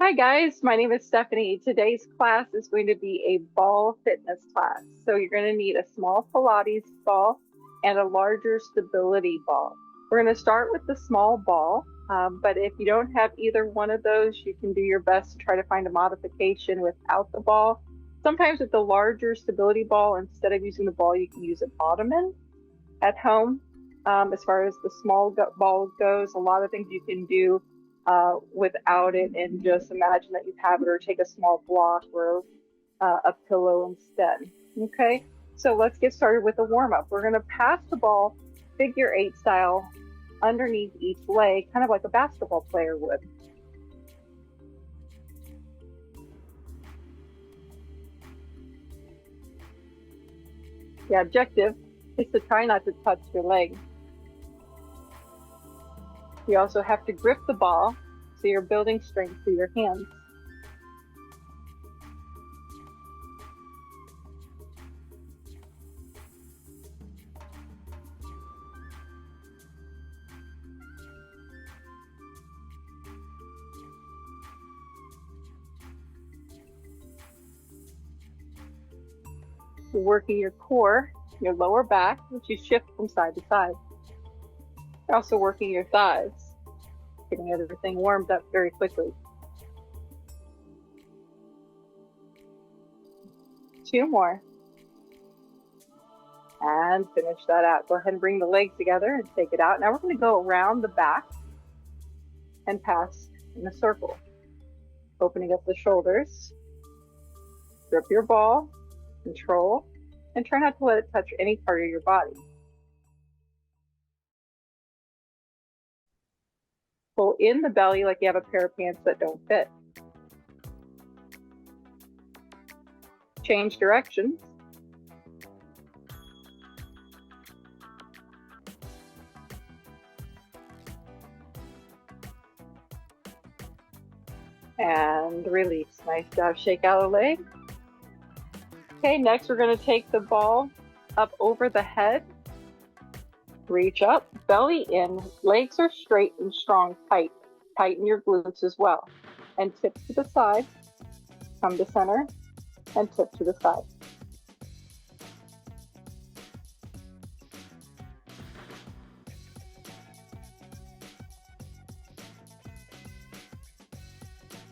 Hi guys, my name is Stephanie. Today's class is going to be a ball fitness class. So you're going to need a small Pilates ball and a larger stability ball. We're going to start with the small ball, but if you don't have either one of those, you can do your best to try to find a modification without the ball. Sometimes with the larger stability ball, instead of using the ball, you can use an ottoman at home. As far as the small ball goes, a lot of things you can do without it, and just imagine that you have it, or take a small block or a pillow instead. Okay, so let's get started with the warm up. We're going to pass the ball figure eight style underneath each leg, kind of like a basketball player would. The objective is to try not to touch your leg. You also have to grip the ball, so you're building strength through your hands. You're working your core, your lower back, which you shift from side to side. You're also working your thighs, getting everything warmed up very quickly. 2 more. And finish that out. Go ahead and bring the legs together and take it out. Now we're going to go around the back and pass in a circle. Opening up the shoulders. Grip your ball, control, and try not to let it touch any part of your body. Pull in the belly like you have a pair of pants that don't fit. Change directions. And release. Nice job. Shake out a leg. Okay, next we're going to take the ball up over the head. Reach up, belly in, legs are straight and strong, tight. Tighten your glutes as well. And tip to the side, come to center, and tip to the side.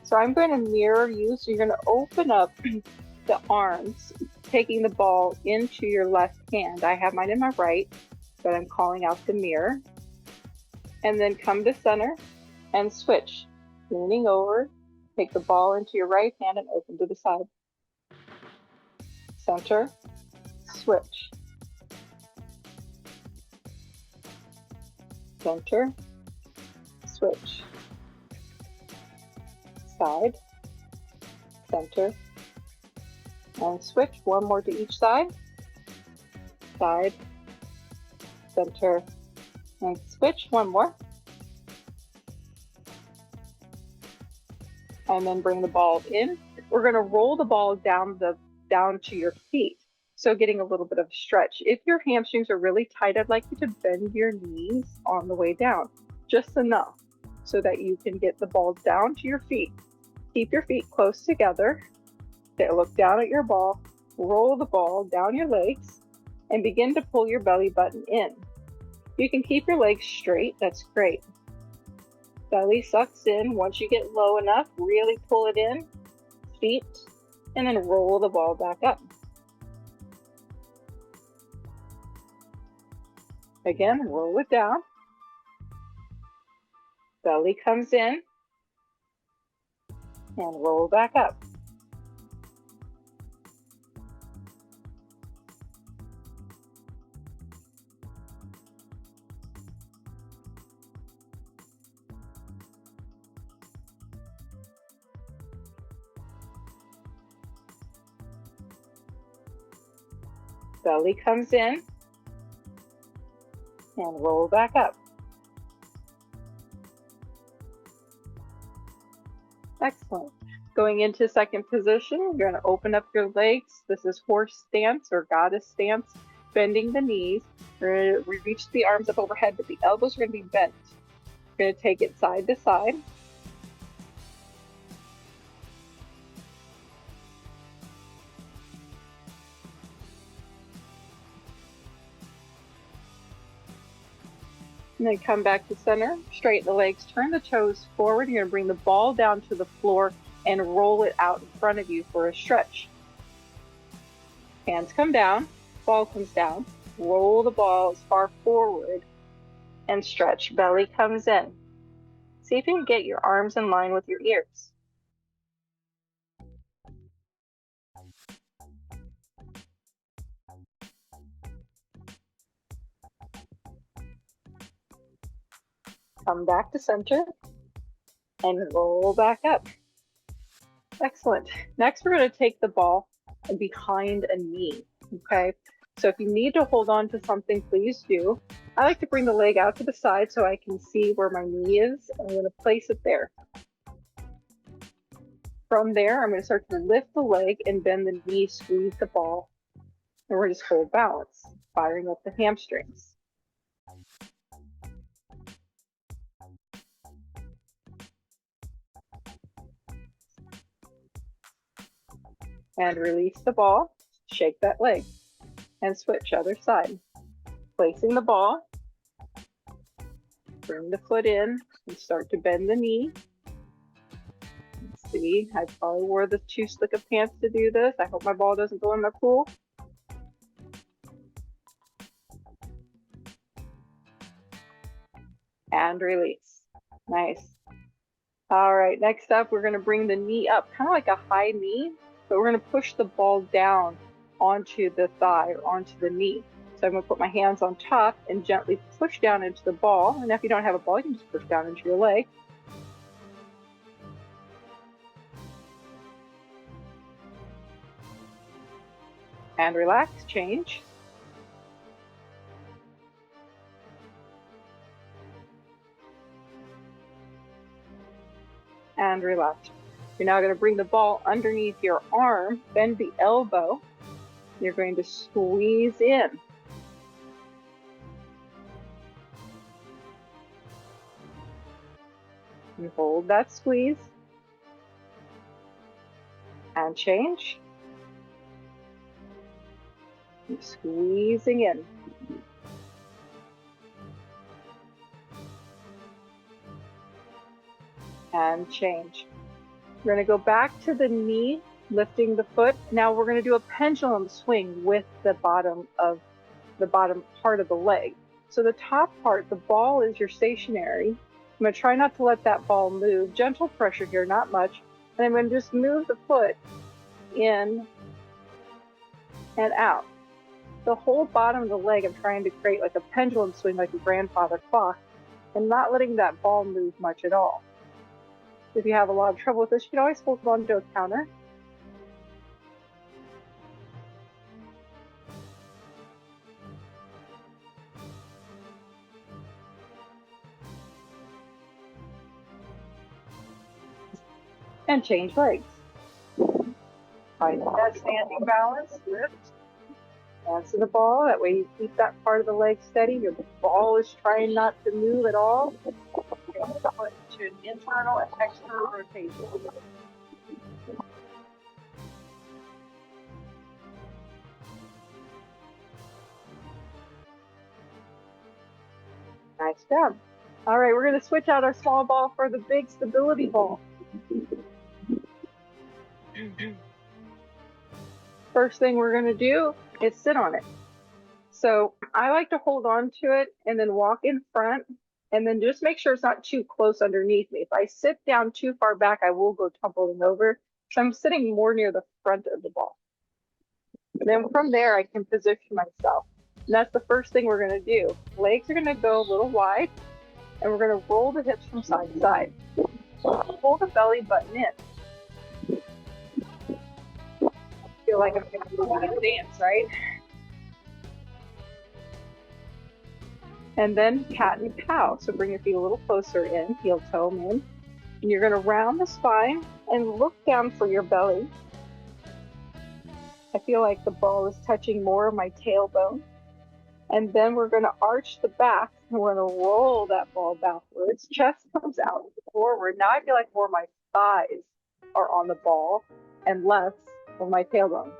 So I'm going to mirror you. So you're going to open up the arms, taking the ball into your left hand. I have mine in my right, but I'm calling out the mirror. And then come to center and switch. Leaning over, take the ball into your right hand and open to the side. Center, switch. Center, switch. Side, center, and switch. One more to each side. Side, center, and switch. One more. And then bring the ball in. We're going to roll the ball down to your feet. So getting a little bit of stretch. If your hamstrings are really tight, I'd like you to bend your knees on the way down, just enough so that you can get the ball down to your feet. Keep your feet close together. Look down at your ball, roll the ball down your legs, and begin to pull your belly button in. You can keep your legs straight, that's great. Belly sucks in. Once you get low enough, really pull it in, feet, and then roll the ball back up. Again, roll it down. Belly comes in, and roll back up. Belly comes in, and roll back up. Excellent. Going into second position, you're going to open up your legs. This is horse stance or goddess stance, bending the knees. We're going to reach the arms up overhead, but the elbows are going to be bent. You're going to take it side to side. And then come back to center, straighten the legs, turn the toes forward. You're going to bring the ball down to the floor and roll it out in front of you for a stretch. Hands come down, ball comes down, roll the ball as far forward and stretch. Belly comes in. See if you can get your arms in line with your ears. Come back to center and roll back up. Excellent. Next, we're going to take the ball behind a knee, okay? So if you need to hold on to something, please do. I like to bring the leg out to the side so I can see where my knee is. I'm going to place it there. From there, I'm going to start to lift the leg and bend the knee, squeeze the ball, and we're just hold balance, firing up the hamstrings. And release the ball, shake that leg, and switch other side. Placing the ball, bring the foot in, and start to bend the knee. Let's see, I probably wore the too slick of pants to do this. I hope my ball doesn't go in the pool. And release. Nice. All right, next up, we're going to bring the knee up, kind of like a high knee, but we're going to push the ball down onto the thigh or onto the knee. So I'm going to put my hands on top and gently push down into the ball. And if you don't have a ball, you can just push down into your leg. And relax, change. And relax. You're now going to bring the ball underneath your arm, bend the elbow. You're going to squeeze in. And hold that squeeze. And change. And squeezing in. And change. We're going to go back to the knee, lifting the foot. Now we're going to do a pendulum swing with the bottom part of the leg. So the top part, the ball is your stationary. I'm going to try not to let that ball move. Gentle pressure here, not much. And I'm going to just move the foot in and out. The whole bottom of the leg, I'm trying to create like a pendulum swing like a grandfather clock and not letting that ball move much at all. If you have a lot of trouble with this, you can always hold on to a counter. And change legs. Find that standing balance, lift, answer the ball. That way you keep that part of the leg steady. Your ball is trying not to move at all. You're going to put to an internal and external rotation. Nice job. All right, we're going to switch out our small ball for the big stability ball. First thing we're going to do is sit on it. So I like to hold on to it and then walk in front and then just make sure it's not too close underneath me. If I sit down too far back, I will go tumbling over. So I'm sitting more near the front of the ball. And then from there, I can position myself. And that's the first thing we're going to do. Legs are going to go a little wide and we're going to roll the hips from side to side. Pull the belly button in. Feel like I'm going to dance, right? And then cat and cow. So bring your feet a little closer in, heel toe in. And you're going to round the spine and look down for your belly. I feel like the ball is touching more of my tailbone. And then we're going to arch the back and we're going to roll that ball backwards. Chest comes out forward. Now I feel like more of my thighs are on the ball and less of my tailbone.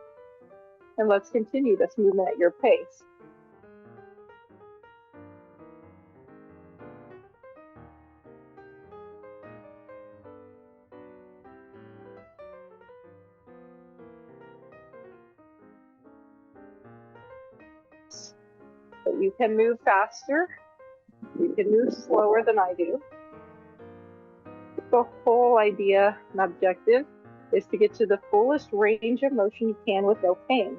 And let's continue this movement at your pace. But you can move faster. You can move slower than I do. The whole idea and objective is to get to the fullest range of motion you can with no pain.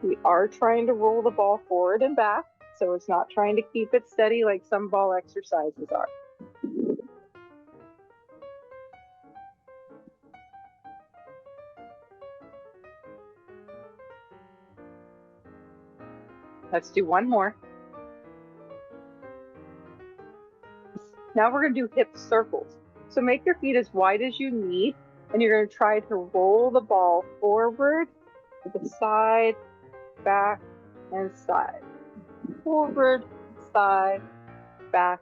We are trying to roll the ball forward and back, so it's not trying to keep it steady like some ball exercises are. Let's do one more. Now we're going to do hip circles. So make your feet as wide as you need, and you're going to try to roll the ball forward, to the side, back, and side. Forward, side, back,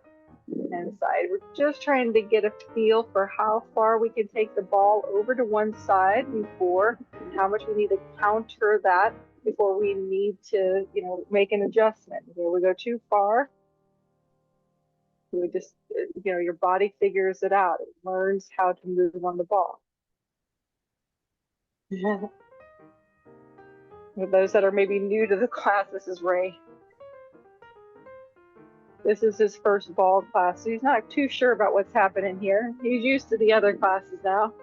and side. We're just trying to get a feel for how far we can take the ball over to one side before, and how much we need to counter that before we need to, make an adjustment. Here we go too far. We just, your body figures it out. It learns how to move on the ball. For those that are maybe new to the class, this is Ray. This is his first ball class, so he's not too sure about what's happening here. He's used to the other classes now.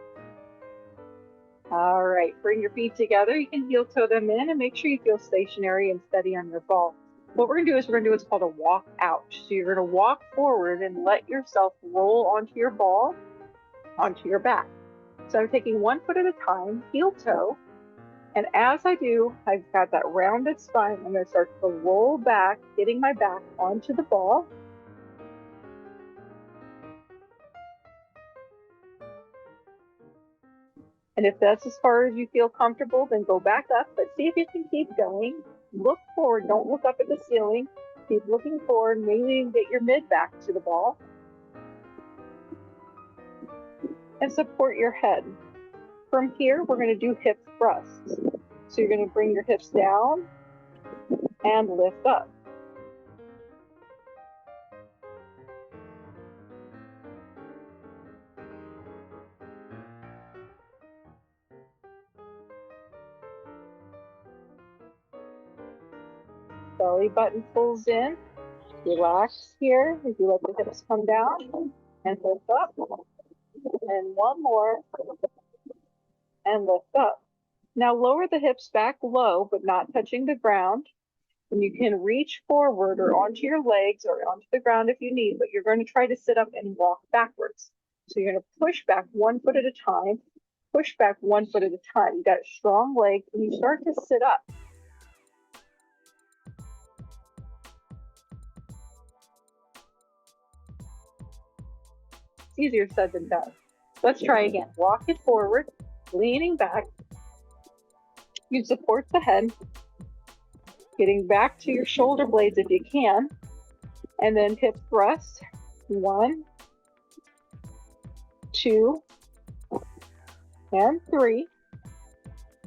All right, bring your feet together. You can heel toe them in and make sure you feel stationary and steady on your ball. What we're going to do is we're going to do what's called a walk out. So you're going to walk forward and let yourself roll onto your ball, onto your back. So I'm taking 1 foot at a time, heel toe. And as I do, I've got that rounded spine. I'm going to start to roll back, getting my back onto the ball. And if that's as far as you feel comfortable, then go back up, but see if you can keep going. Look forward, don't look up at the ceiling. Keep looking forward, maybe get your mid back to the ball. And support your head. From here, we're going to do hip thrusts. So you're going to bring your hips down and lift up. Belly button pulls in. Relax here as you let the hips come down and lift up. And one more and lift up. Now lower the hips back low, but not touching the ground. And you can reach forward or onto your legs or onto the ground if you need, but you're going to try to sit up and walk backwards. So you're going to push back 1 foot at a time, push back 1 foot at a time. You got strong legs and you start to sit up. It's easier said than done. Let's try again. Walk it forward, leaning back. You support the head, getting back to your shoulder blades if you can, and then hip thrust. 1, 2, and 3,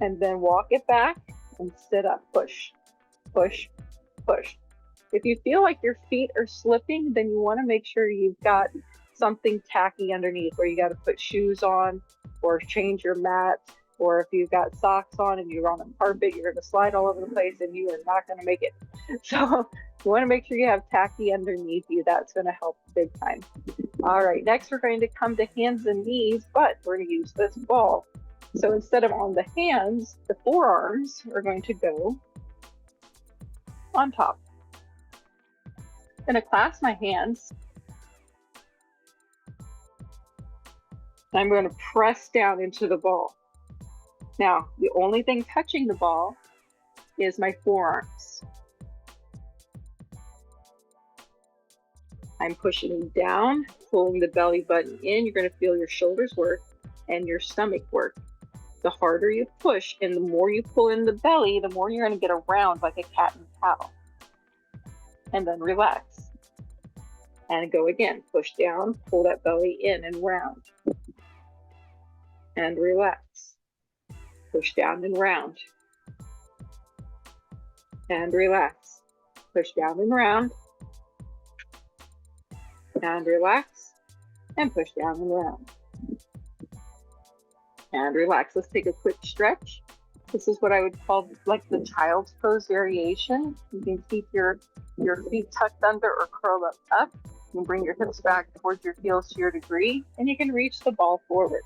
and then walk it back and sit up. Push, push, push. If you feel like your feet are slipping, then you want to make sure you've got something tacky underneath, where you got to put shoes on or change your mat, or if you've got socks on and you're on a carpet, you're going to slide all over the place and you are not going to make it. So you want to make sure you have tacky underneath you. That's going to help big time. All right, next we're going to come to hands and knees, but we're going to use this ball. So instead of on the hands, the forearms are going to go on top. I'm going to clasp my hands. I'm going to press down into the ball. Now, the only thing touching the ball is my forearms. I'm pushing down, pulling the belly button in. You're going to feel your shoulders work and your stomach work. The harder you push and the more you pull in the belly, the more you're going to get around like a cat and cow. And then relax. And go again. Push down, pull that belly in and round. And relax. Push down and round. And relax. Push down and round. And relax. And push down and round. And relax. Let's take a quick stretch. This is what I would call like the child's pose variation. You can keep your feet tucked under or curled up. You can bring your hips back towards your heels to your degree, and you can reach the ball forward.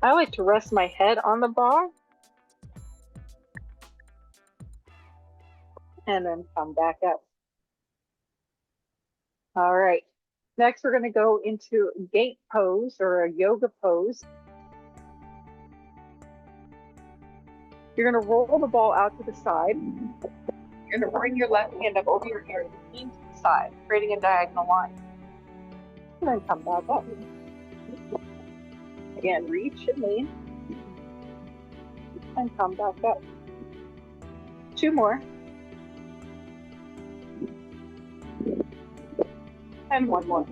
I like to rest my head on the ball and then come back up. All right. Next, we're going to go into gate pose or a yoga pose. You're going to roll the ball out to the side. You're going to bring your left hand up over your ear and lean to the side, creating a diagonal line. And then come back up. Again, reach and lean. And come back up. 2 more. And 1 more.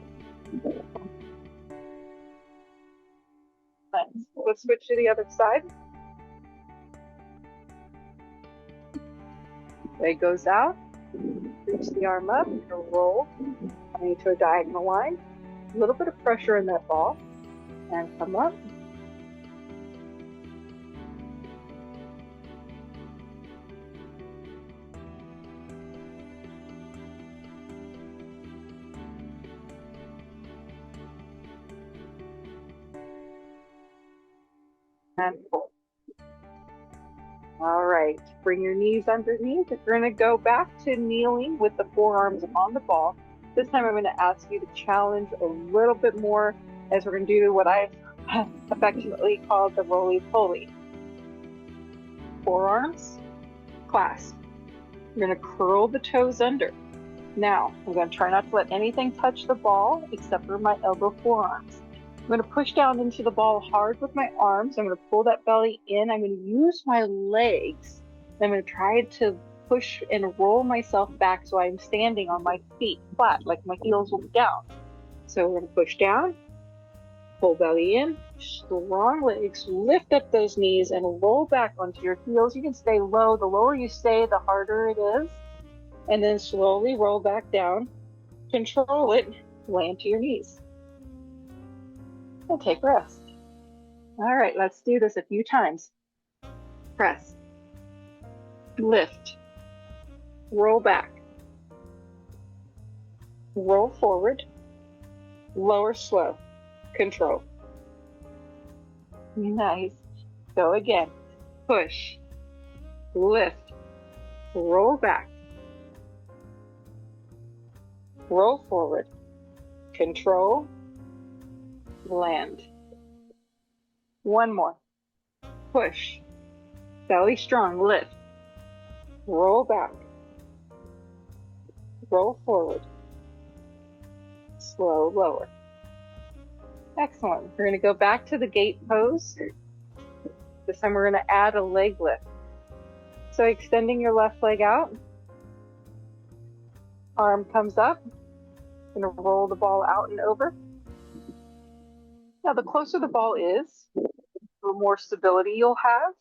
Nice. Let's switch to the other side. Leg goes out. Reach the arm up. You're going to roll into a diagonal line. A little bit of pressure in that ball. And come up. And pull. All right, bring your knees underneath. If you're going to go back to kneeling with the forearms on the ball, this time I'm going to ask you to challenge a little bit more as we're going to do what I affectionately call the roly-poly. Forearms, clasp. You're going to curl the toes under. Now, I'm going to try not to let anything touch the ball except for my elbow forearms. I'm going to push down into the ball hard with my arms. I'm going to pull that belly in. I'm going to use my legs. I'm going to try to push and roll myself back so I'm standing on my feet flat, like my heels will be down. So we're going to push down, pull belly in, strong legs, lift up those knees and roll back onto your heels. You can stay low. The lower you stay, the harder it is. And then slowly roll back down, control it, land to your knees. And take rest. All right, let's do this a few times. Press, lift, roll back, roll forward, lower slow, control. Nice. Go again. Push, lift, roll back, roll forward, control, land. 1 more. Push, belly strong, lift, roll back, roll forward, slow, lower. Excellent. We're going to go back to the gate pose. This time we're going to add a leg lift. So extending your left leg out, arm comes up, going to roll the ball out and over. Now, the closer the ball is, the more stability you'll have.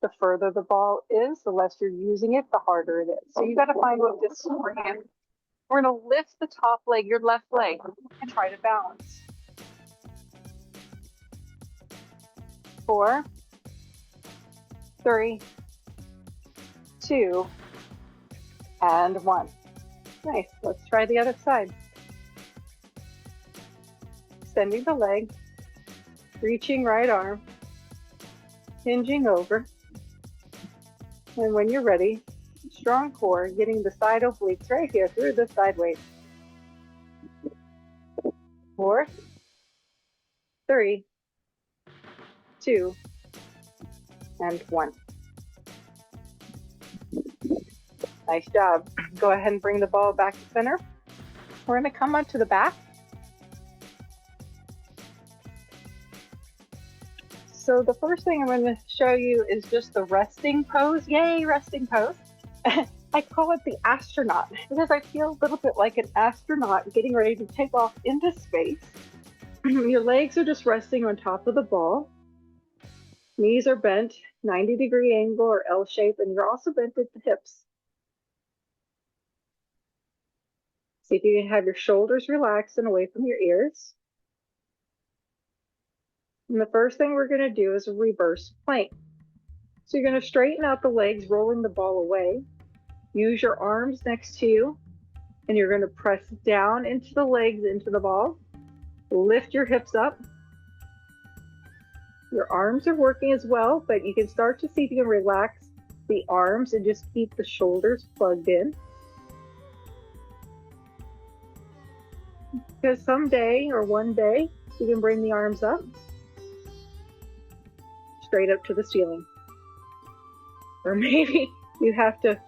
The further the ball is, the less you're using it, the harder it is. So you got to find what this is for you. We're going to lift the top leg, your left leg, and try to balance. 4, 3, 2, and 1. Nice. Let's try the other side. Extending the leg, reaching right arm, hinging over. And when you're ready, strong core, getting the side obliques right here through the sideways. 4, 3, 2, and 1. Nice job. Go ahead and bring the ball back to center. We're going to come up to the back. So the first thing I'm going to show you is just the resting pose. Yay, resting pose. I call it the astronaut because I feel a little bit like an astronaut getting ready to take off into space. Your legs are just resting on top of the ball. Knees are bent, 90-degree angle or L shape, and you're also bent at the hips. See if you can have your shoulders relaxed and away from your ears. And the first thing we're going to do is a reverse plank. So you're going to straighten out the legs, rolling the ball away. Use your arms next to you, and you're going to press down into the legs, into the ball. Lift your hips up. Your arms are working as well, but you can start to see if you can relax the arms and just keep the shoulders plugged in. Because someday or one day, you can bring the arms up, straight up to the ceiling. Or maybe you have to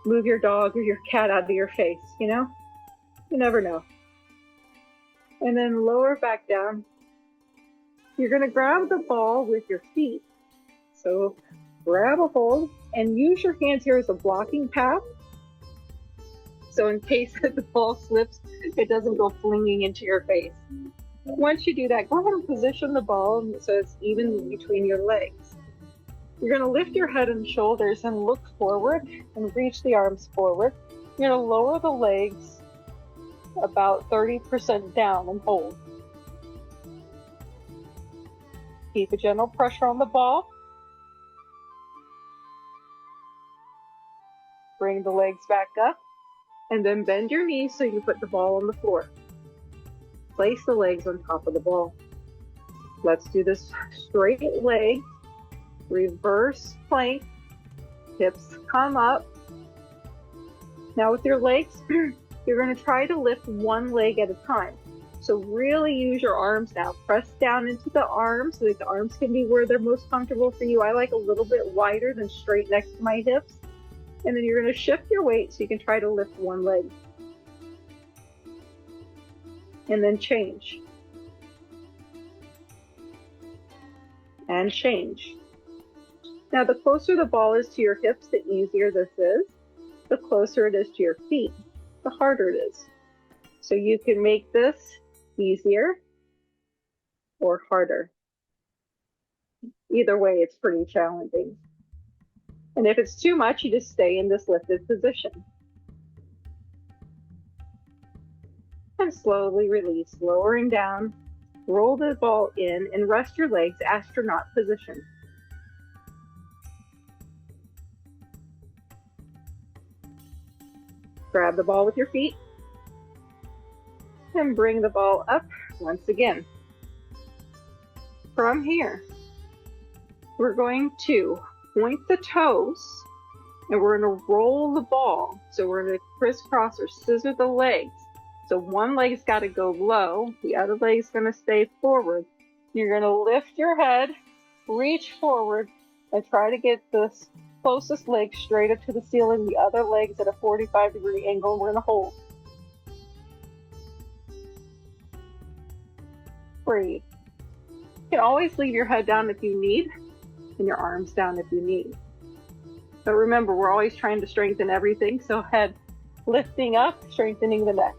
move your dog or your cat out of your face, you know? You never know. And then lower back down. You're going to grab the ball with your feet. So grab a hold and use your hands here as a blocking path. So in case the ball slips, it doesn't go flinging into your face. Once you do that, go ahead and position the ball so it's even between your legs. You're going to lift your head and shoulders and look forward and reach the arms forward. You're going to lower the legs about 30% down and hold. Keep a gentle pressure on the ball. Bring the legs back up and then bend your knees so you put the ball on the floor. Place the legs on top of the ball. Let's do this straight leg, reverse plank, hips come up. Now with your legs, you're going to try to lift one leg at a time. So really use your arms now. Press down into the arms so that the arms can be where they're most comfortable for you. I like a little bit wider than straight next to my hips. And then you're going to shift your weight so you can try to lift one leg. And then change. And change. Now the closer the ball is to your hips, the easier this is. The closer it is to your feet, the harder it is. So you can make this easier or harder. Either way, it's pretty challenging. And if it's too much, you just stay in this lifted position. And slowly release, lowering down, roll the ball in, and rest your legs, astronaut position. Grab the ball with your feet, and bring the ball up once again. From here, we're going to point the toes, and we're going to roll the ball. So we're going to crisscross or scissor the legs. So one leg's got to go low, the other leg's going to stay forward. You're going to lift your head, reach forward, and try to get this closest leg straight up to the ceiling, the other leg's at a 45-degree angle, and we're going to hold. Breathe. You can always leave your head down if you need, and your arms down if you need. But remember, we're always trying to strengthen everything, so head lifting up, strengthening the neck.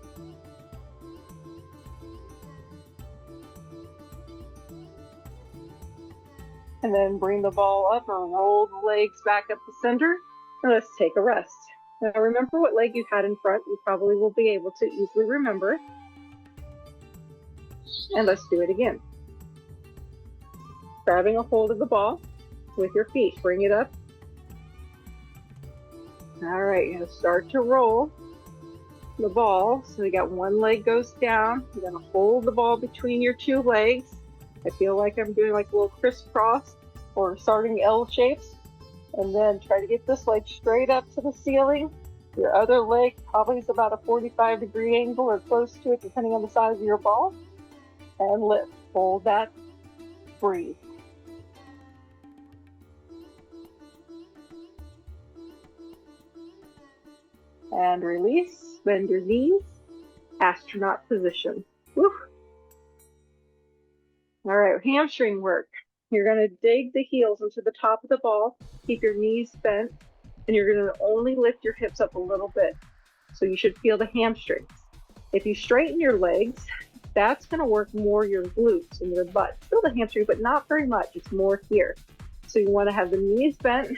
And then bring the ball up or roll the legs back up the center, and let's take a rest. Now remember what leg you had in front. You probably will be able to easily remember. And let's do it again. Grabbing a hold of the ball with your feet, bring it up. All right, you're gonna start to roll the ball. So you got one leg goes down. You're gonna hold the ball between your two legs. I feel like I'm doing like a little crisscross or starting L shapes. And then try to get this leg straight up to the ceiling. Your other leg probably is about a 45-degree angle or close to it, depending on the size of your ball. And lift. Hold that. Breathe. And release. Bend your knees. Astronaut position. Woo. All right, hamstring work. You're going to dig the heels into the top of the ball, keep your knees bent, and you're going to only lift your hips up a little bit. So you should feel the hamstrings. If you straighten your legs, that's going to work more your glutes and your butt. Feel the hamstring, but not very much. It's more here. So you want to have the knees bent,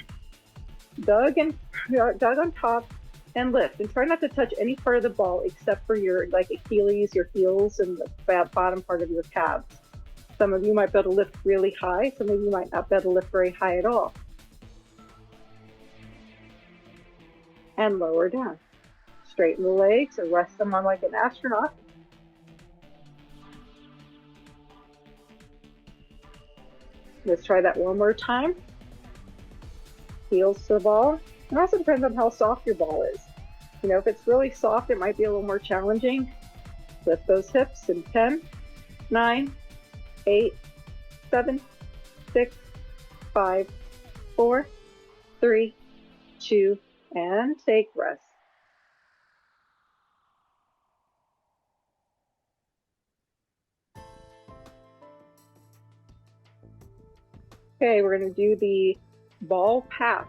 dug on top, and lift. And try not to touch any part of the ball except for your Achilles, your heels, and the bottom part of your calves. Some of you might be able to lift really high. Some of you might not be able to lift very high at all. and lower down. Straighten the legs or rest them on like an astronaut. Let's try that one more time. Heels to the ball. It also depends on how soft your ball is. You know, if it's really soft, it might be a little more challenging. Lift those hips in 10, 9, 8, 7, 6, 5, 4, 3, 2, and take rest. Okay, we're going to do the ball pass.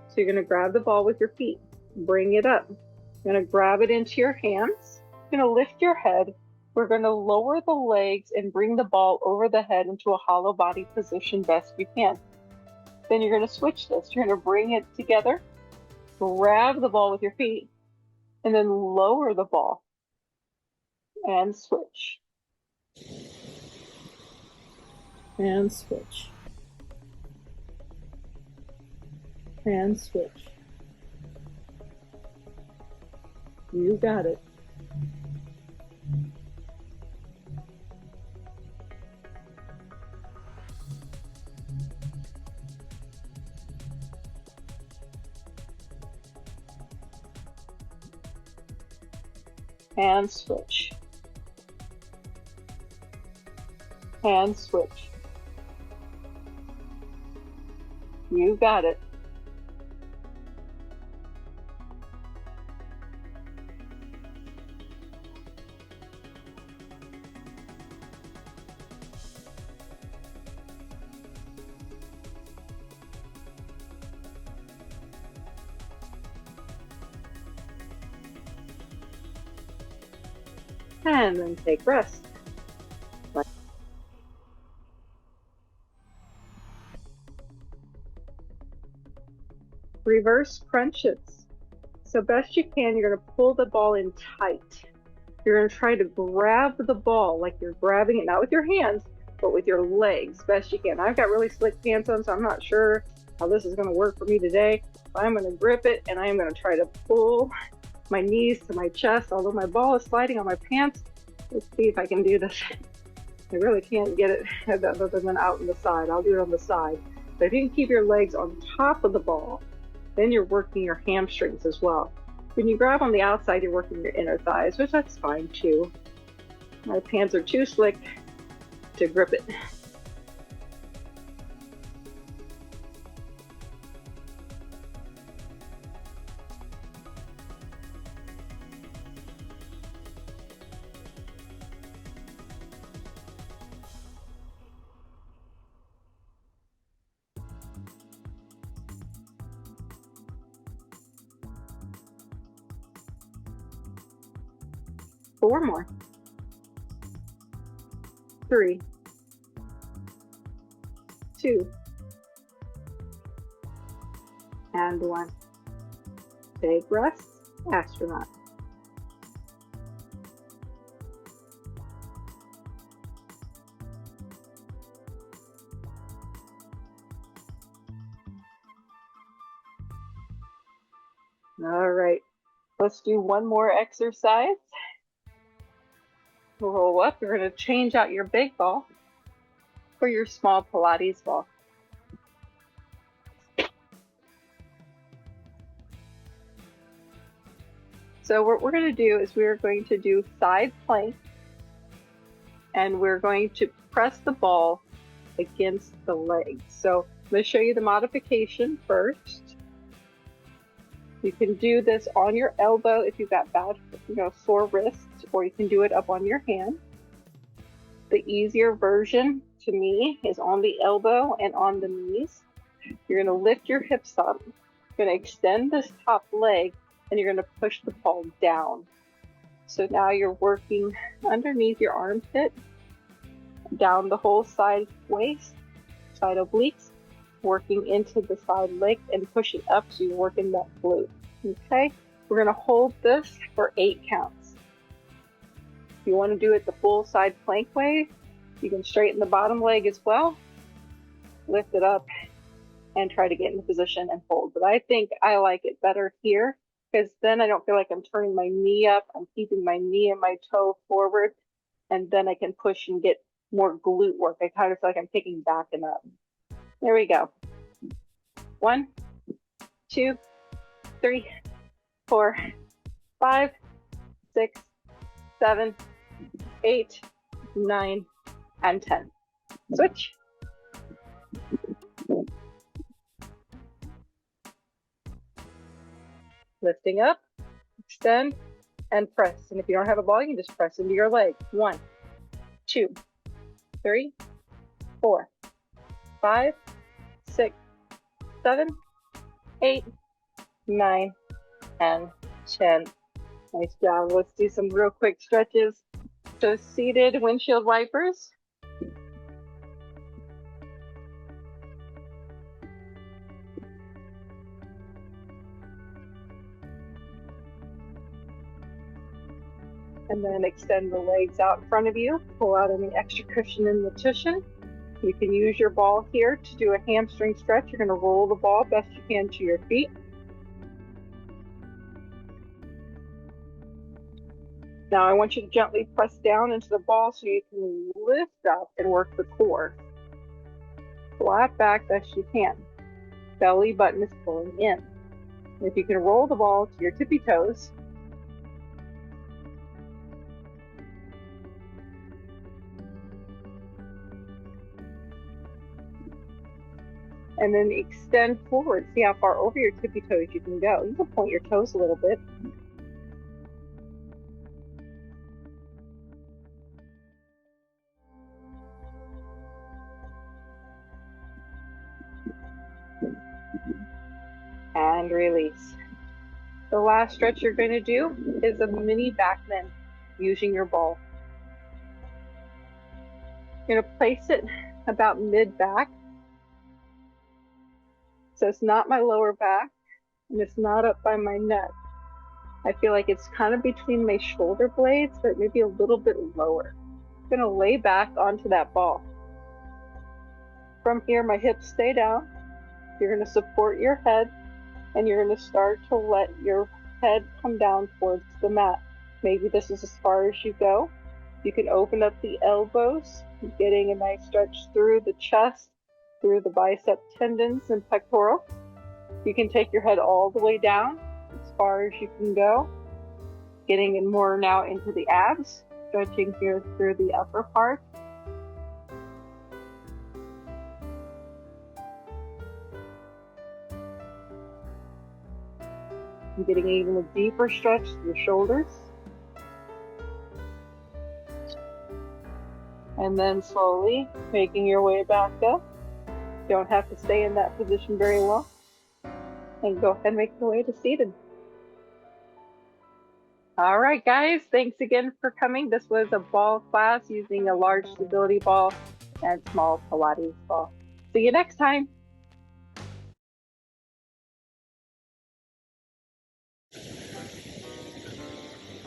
So you're going to grab the ball with your feet, bring it up. You're going to grab it into your hands. You're going to lift your head. We're going to lower the legs and bring the ball over the head into a hollow body position best you can. Then you're going to switch this. You're going to bring it together, grab the ball with your feet, and then lower the ball and switch. And switch. And switch. You got it. And switch. And switch. You got it. And then take rest. Reverse crunches. So best you can, you're going to pull the ball in tight. You're going to try to grab the ball like you're grabbing it, not with your hands, but with your legs, best you can. I've got really slick pants on, so I'm not sure how this is going to work for me today. But I'm going to grip it, and I am going to try to pull my knees to my chest, although my ball is sliding on my pants. Let's see if I can do this. I really can't get it other than out on the side. I'll do it on the side. But if you can keep your legs on top of the ball, then you're working your hamstrings as well. When you grab on the outside, you're working your inner thighs, which that's fine too. My pants are too slick to grip it. Four more. 3, 2, and 1. Take rest, astronaut. All right, let's do one more exercise. Roll up. You're going to change out your big ball for your small Pilates ball. So what we're going to do is we're going to do side plank, and we're going to press the ball against the legs. So I'm going to show you the modification first. You can do this on your elbow if you've got bad, sore wrists, or you can do it up on your hand. The easier version to me is on the elbow and on the knees. You're going to lift your hips up. You're going to extend this top leg, and you're going to push the ball down. So now you're working underneath your armpit, down the whole side waist, side obliques, working into the side leg and pushing up so you're working that glute. Okay, we're going to hold this for 8 counts. If you want to do it the full side plank way, you can straighten the bottom leg as well, lift it up, and try to get into position and hold. But I think I like it better here because then I don't feel like I'm turning my knee up. I'm keeping my knee and my toe forward, and then I can push and get more glute work. I kind of feel like I'm picking back and up. There we go. 1, 2, 3, 4, 5, 6, 7, 8, 9, and 10. Switch. Lifting up, extend, and press. And if you don't have a ball, you can just press into your leg. 1, 2, 3, 4, 5, 6, 7, 8, 9, and 10. Nice job. Let's do some real quick stretches. So seated windshield wipers. And then extend the legs out in front of you. Pull out any extra cushion in the cushion. You can use your ball here to do a hamstring stretch. You're going to roll the ball best you can to your feet. Now I want you to gently press down into the ball so you can lift up and work the core. Flat back best you can. Belly button is pulling in. If you can roll the ball to your tippy toes, and then extend forward. See how far over your tippy toes you can go. You can point your toes a little bit. And release. The last stretch you're going to do is a mini back bend using your ball. You're going to place it about mid-back. So it's not my lower back, and it's not up by my neck. I feel like it's kind of between my shoulder blades, but maybe a little bit lower. I'm going to lay back onto that ball. From here, my hips stay down. You're going to support your head, and you're going to start to let your head come down towards the mat. Maybe this is as far as you go. You can open up the elbows, getting a nice stretch through the chest, through the bicep tendons and pectoral. You can take your head all the way down as far as you can go, getting in more now into the abs, stretching here through the upper part. And getting even a deeper stretch to the shoulders. And then slowly making your way back up. Don't have to stay in that position very long. And go ahead and make your way to seated. All right, guys, thanks again for coming. This was a ball class using a large stability ball and small Pilates ball. See you next time.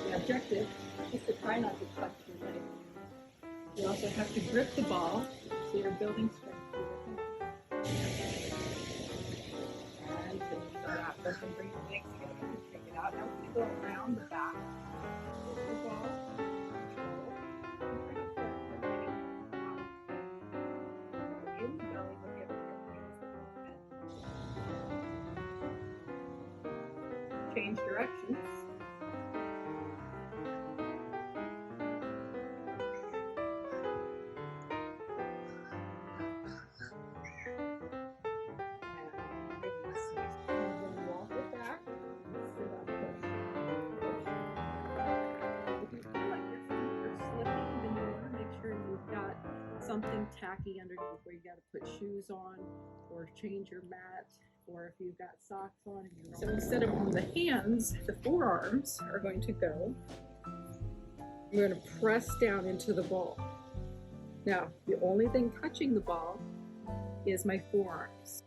The objective is to try not to touch your leg. You also have to grip the ball so you're building strength through your hands. And then you start out first and bring your legs together, take it out. Now we go around the back. Grip the ball, control, and bring it forward. In the belly, look at your change directions. Something tacky underneath where you got to put shoes on or change your mat, or if you've got socks on. So instead of on the hands, the forearms are going to go. You're going to press down into the ball. Now, the only thing touching the ball is my forearms.